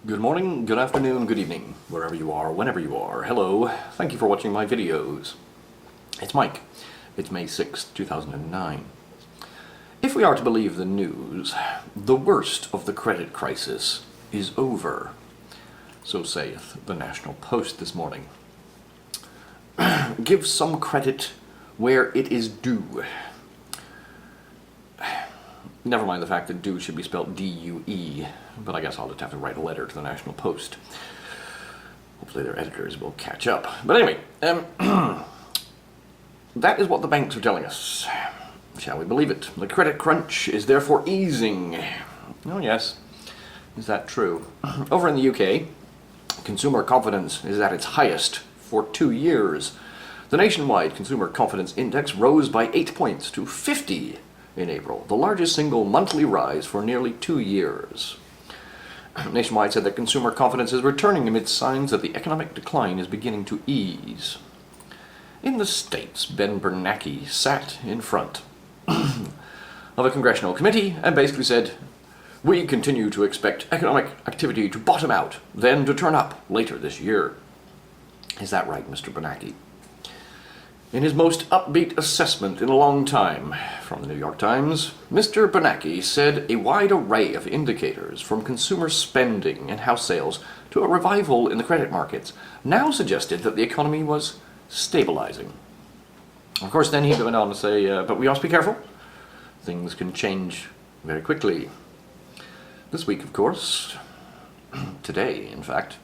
Good morning, good afternoon, good evening, wherever you are, whenever you are. Hello, thank you for watching my videos. It's Mike. It's May 6th, 2009. If we are to believe the news, the worst of the credit crisis is over. So saith the National Post this morning. Give some credit where it is due. Never mind the fact that due should be spelled D-U-E, but I guess I'll just have to write a letter to the National Post. Hopefully their editors will catch up. But anyway, that is what the banks are telling us. Shall we believe it? The credit crunch is therefore easing. Oh yes, is that true? Over in the UK, consumer confidence is at its highest for 2 years. The nationwide consumer confidence index rose by 8 points to 50 in April, the largest single monthly rise for nearly 2 years. Nationwide said that consumer confidence is returning amid signs that the economic decline is beginning to ease. In the States, Bernanke sat in front of a congressional committee and basically said, "We continue to expect economic activity to bottom out, then to turn up later this year." Is that right, Mr. Bernanke? In his most upbeat assessment in a long time, from the New York Times, Mr. Bernanke said a wide array of indicators, from consumer spending and house sales to a revival in the credit markets, now suggested that the economy was stabilizing. Of course, then he went on to say, but we must be careful. Things can change very quickly. This week, of course, today, in fact,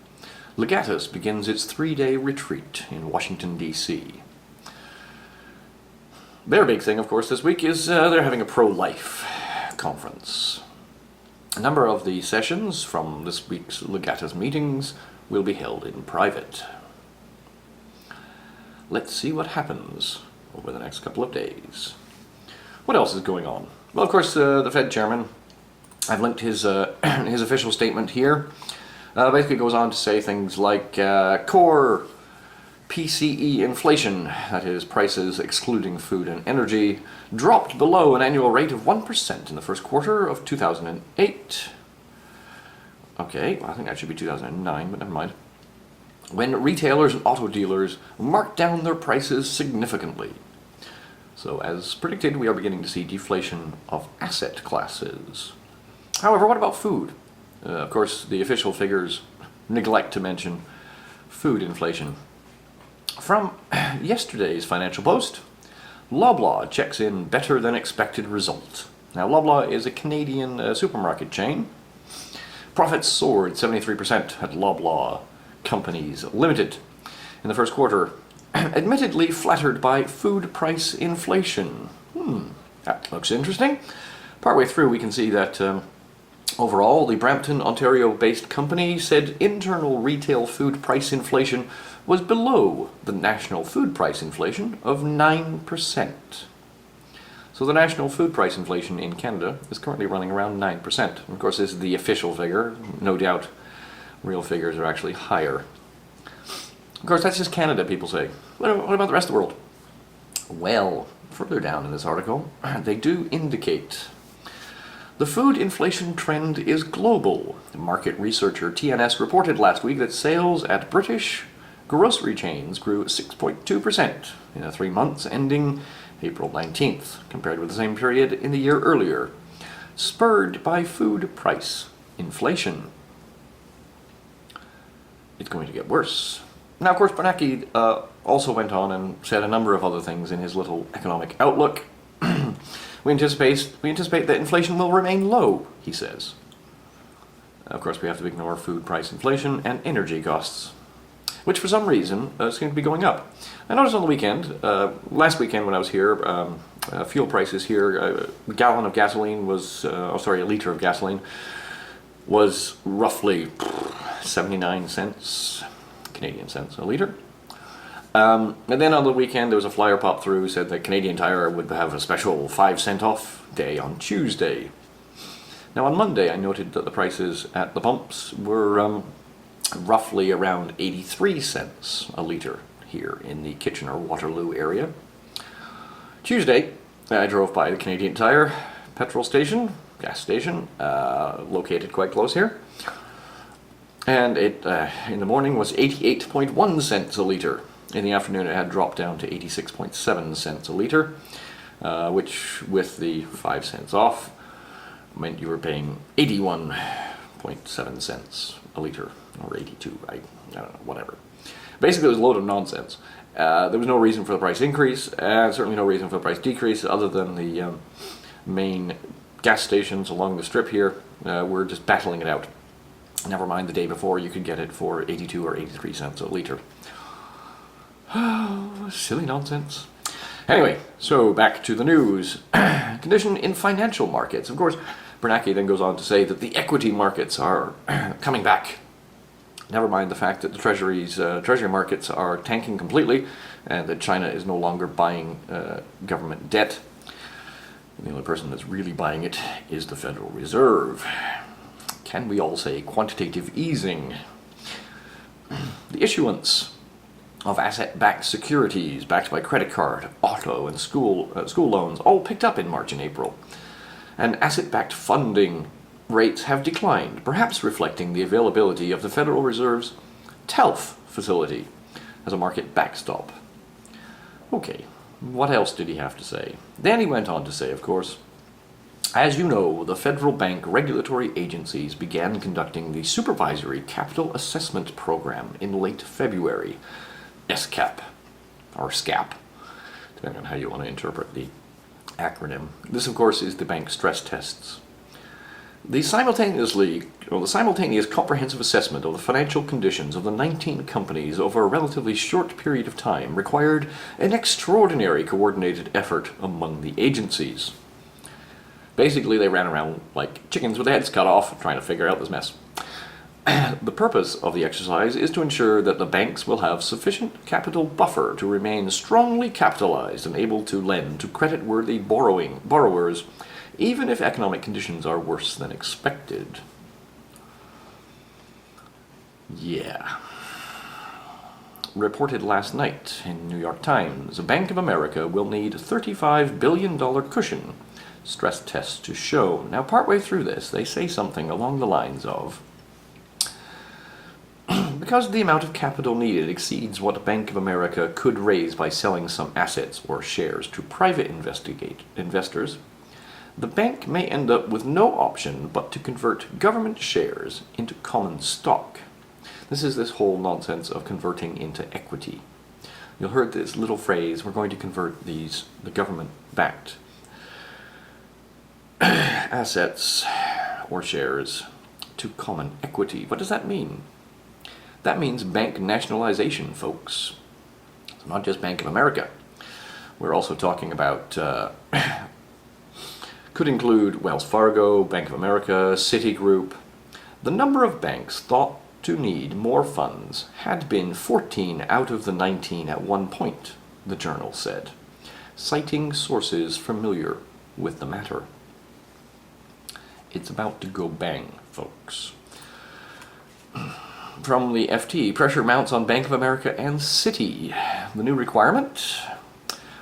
Legatus begins its 3-day retreat in Washington, D.C. Their big thing, of course, this week is they're having a ProLife conference. A number of the sessions from this week's Legatus meetings will be held in private. Let's see what happens over the next couple of days. What else is going on? Well, of course, the Fed chairman, I've linked his official statement here. Basically goes on to say things like core PCE inflation, that is, prices excluding food and energy, dropped below an annual rate of 1% in the first quarter of 2008. Okay, well, I think that should be 2009, but never mind. When retailers and auto dealers marked down their prices significantly. So, as predicted, we are beginning to see deflation of asset classes. However, what about food? Of course, the official figures neglect to mention food inflation. From yesterday's Financial Post, Loblaw checks in better than expected result. Now, Loblaw is a Canadian supermarket chain. Profits soared 73% at Loblaw Companies Limited in the first quarter, admittedly flattered by food price inflation. That looks interesting. Partway through, we can see that overall, the Brampton, Ontario-based company said internal retail food price inflation was below the national food price inflation of 9%. So the national food price inflation in Canada is currently running around 9%. Of course, this is the official figure. No doubt real figures are actually higher. Of course, that's just Canada, people say. What about the rest of the world? Well, further down in this article, they do indicate the food inflation trend is global. Market researcher TNS reported last week that sales at British grocery chains grew 6.2% in the 3 months ending April 19th, compared with the same period in the year earlier, spurred by food price inflation. It's going to get worse. Now, of course, Bernanke also went on and said a number of other things in his little economic outlook. We anticipate that inflation will remain low, he says. Of course, we have to ignore food price inflation and energy costs, which for some reason seem to be going up. I noticed on the weekend, last weekend when I was here, fuel prices here, a gallon of gasoline was, a liter of gasoline was roughly 79 cents, Canadian cents a liter. And then on the weekend there was a flyer pop through said that Canadian Tire would have a special 5-cent off day on Tuesday. Now on Monday I noted that the prices at the pumps were roughly around 83 cents a litre here in the Kitchener-Waterloo area. Tuesday I drove by the Canadian Tire petrol station, gas station, located quite close here. And it in the morning was 88.1 cents a litre. In the afternoon it had dropped down to 86.7 cents a litre, which with the 5 cents off meant you were paying 81.7 cents a litre, or 82, I don't know, whatever. Basically it was a load of nonsense. There was no reason for the price increase, and certainly no reason for the price decrease, other than the main gas stations along the strip here were just battling it out. Never mind the day before, you could get it for 82 or 83 cents a litre. Silly nonsense. Anyway, so back to the news. Condition in financial markets. Of course, Bernanke then goes on to say that the equity markets are coming back. Never mind the fact that the treasury markets are tanking completely, and that China is no longer buying government debt. The only person that's really buying it is the Federal Reserve. Can we all say quantitative easing? The issuance of asset-backed securities backed by credit card, auto, and school loans all picked up in March and April. And asset-backed funding rates have declined, perhaps reflecting the availability of the Federal Reserve's TELF facility as a market backstop. Okay, what else did he have to say? Then he went on to say, of course, as you know, the federal bank regulatory agencies began conducting the Supervisory Capital Assessment Program in late February, SCAP, or SCAP, depending on how you want to interpret the acronym. This, of course, is the bank stress tests. The simultaneous comprehensive assessment of the financial conditions of the 19 companies over a relatively short period of time required an extraordinary coordinated effort among the agencies. Basically, they ran around like chickens with their heads cut off trying to figure out this mess. The purpose of the exercise is to ensure that the banks will have sufficient capital buffer to remain strongly capitalized and able to lend to credit-worthy borrowers, even if economic conditions are worse than expected. Yeah. Reported last night in New York Times, Bank of America will need $35 billion cushion, stress tests to show. Now, partway through this, they say something along the lines of, because the amount of capital needed exceeds what Bank of America could raise by selling some assets or shares to private investors, the bank may end up with no option but to convert government shares into common stock. This is this whole nonsense of converting into equity. You'll heard this little phrase, we're going to convert the government-backed assets or shares to common equity. What does that mean? That means bank nationalization, folks. It's not just Bank of America. We're also talking about, could include Wells Fargo, Bank of America, Citigroup. The number of banks thought to need more funds had been 14 out of the 19 at one point, the journal said, citing sources familiar with the matter. It's about to go bang, folks. From the FT, pressure mounts on Bank of America and Citi. The new requirement?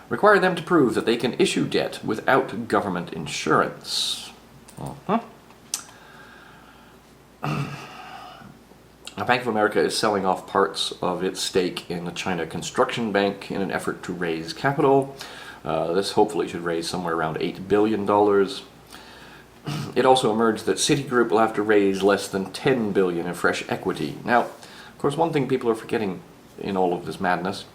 Require them to prove that they can issue debt without government insurance. Now, Bank of America is selling off parts of its stake in the China Construction Bank in an effort to raise capital. This hopefully should raise somewhere around $8 billion. It also emerged that Citigroup will have to raise less than $10 billion in fresh equity. Now, of course, one thing people are forgetting in all of this madness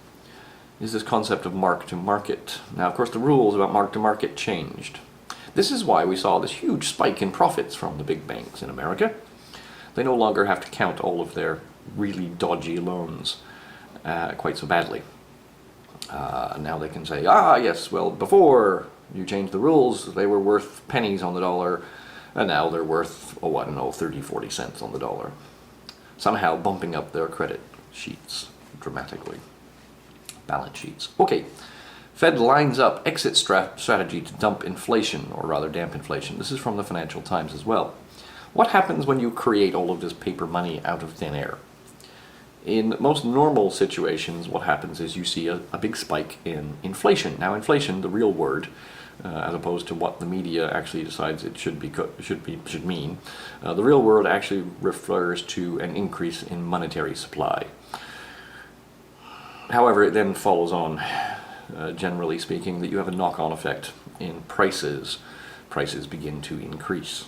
is this concept of mark-to-market. Now, of course, the rules about mark-to-market changed. This is why we saw this huge spike in profits from the big banks in America. They no longer have to count all of their really dodgy loans quite so badly. Now they can say, yes, well, before you changed the rules, they were worth pennies on the dollar, and now they're worth, 30, 40 cents on the dollar. Somehow bumping up their credit sheets dramatically. Balance sheets. Okay, Fed lines up exit strategy to dump inflation, or rather damp inflation. This is from the Financial Times as well. What happens when you create all of this paper money out of thin air? In most normal situations, what happens is you see a big spike in inflation. Now, inflation, the real word, as opposed to what the media actually decides it should mean. The real word actually refers to an increase in monetary supply. However, it then follows on, generally speaking, that you have a knock-on effect in prices. Prices begin to increase.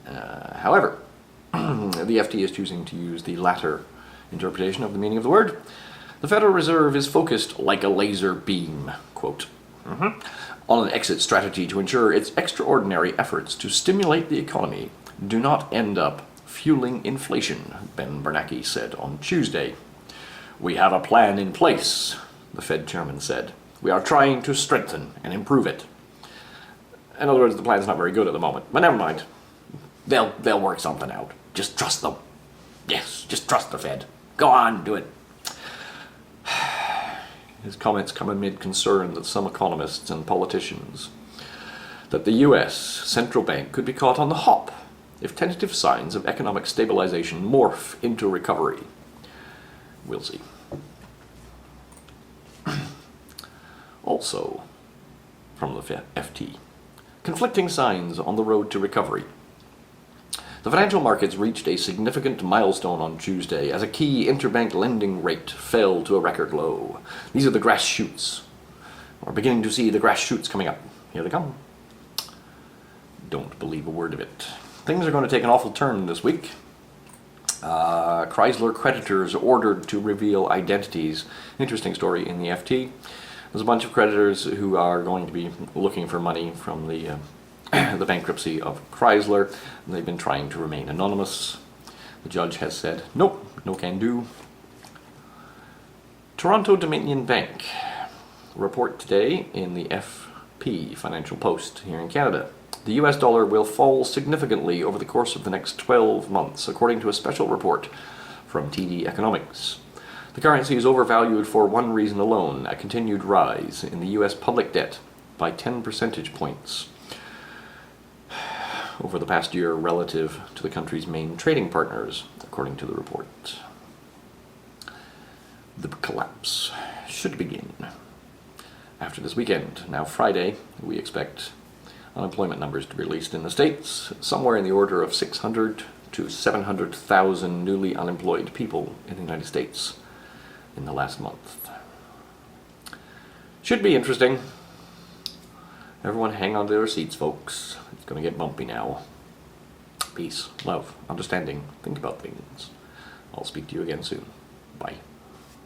However, the FT is choosing to use the latter interpretation of the meaning of the word. The Federal Reserve is focused like a laser beam, quote, on an exit strategy to ensure its extraordinary efforts to stimulate the economy do not end up fueling inflation, Ben Bernanke said on Tuesday. We have a plan in place, the Fed chairman said. We are trying to strengthen and improve it. In other words, the plan's not very good at the moment, but never mind. They'll work something out. Just trust them. Yes, just trust the Fed. Go on, do it. His comments come amid concern that some economists and politicians that the US central bank could be caught on the hop if tentative signs of economic stabilization morph into recovery. We'll see. Also, from the FT, conflicting signs on the road to recovery. The financial markets reached a significant milestone on Tuesday as a key interbank lending rate fell to a record low. These are the grass shoots. We're beginning to see the grass shoots coming up. Here they come. Don't believe a word of it. Things are going to take an awful turn this week. Chrysler creditors ordered to reveal identities. Interesting story in the FT. There's a bunch of creditors who are going to be looking for money from the bankruptcy of Chrysler, and they've been trying to remain anonymous. The judge has said, nope, no can do. Toronto Dominion Bank report today in the FP, Financial Post, here in Canada. The US dollar will fall significantly over the course of the next 12 months, according to a special report from TD Economics. The currency is overvalued for one reason alone, a continued rise in the US public debt by 10 percentage points over the past year relative to the country's main trading partners, according to the report. The collapse should begin after this weekend. Now Friday, we expect unemployment numbers to be released in the States, somewhere in the order of 600 to 700,000 newly unemployed people in the United States in the last month. Should be interesting. Everyone hang on to their seats, folks. It's going to get bumpy now. Peace, love, understanding, think about things. I'll speak to you again soon. Bye.